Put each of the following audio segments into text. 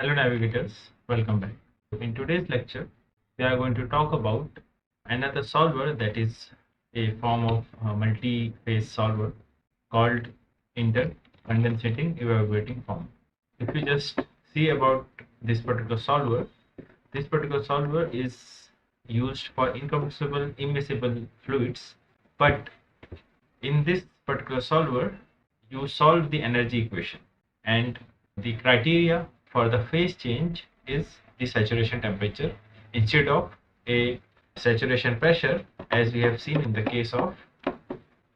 Hello navigators, welcome back. In today's lecture, we are going to talk about another solver that is a form of multi-phase solver called InterCondensatingEvaporatingFoam. If we just see about this particular solver is used for incompressible, immiscible fluids, but in this particular solver, you solve the energy equation, and the criteria for the phase change is the saturation temperature instead of a saturation pressure, as we have seen in the case of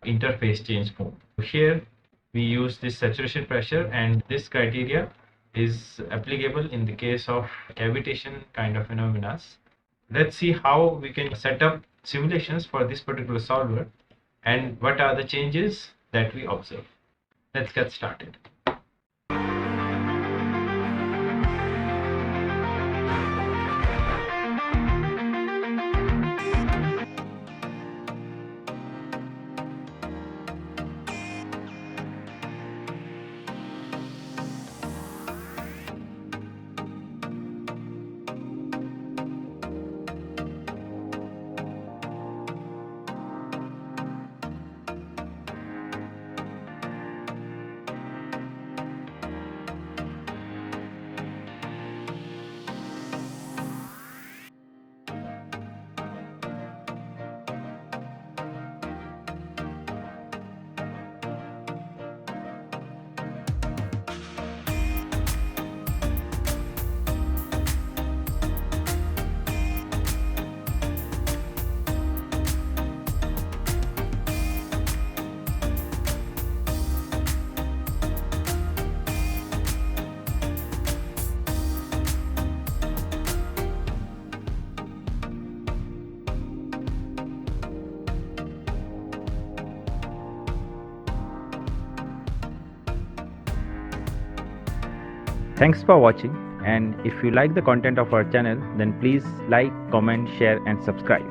interPhaseChangeFoam. Here we use this saturation pressure, and this criteria is applicable in the case of cavitation kind of phenomena. Let's see how we can set up simulations for this particular solver and what are the changes that we observe. Let's get started. Thanks for watching, and if you like the content of our channel, then please like, comment, share and subscribe.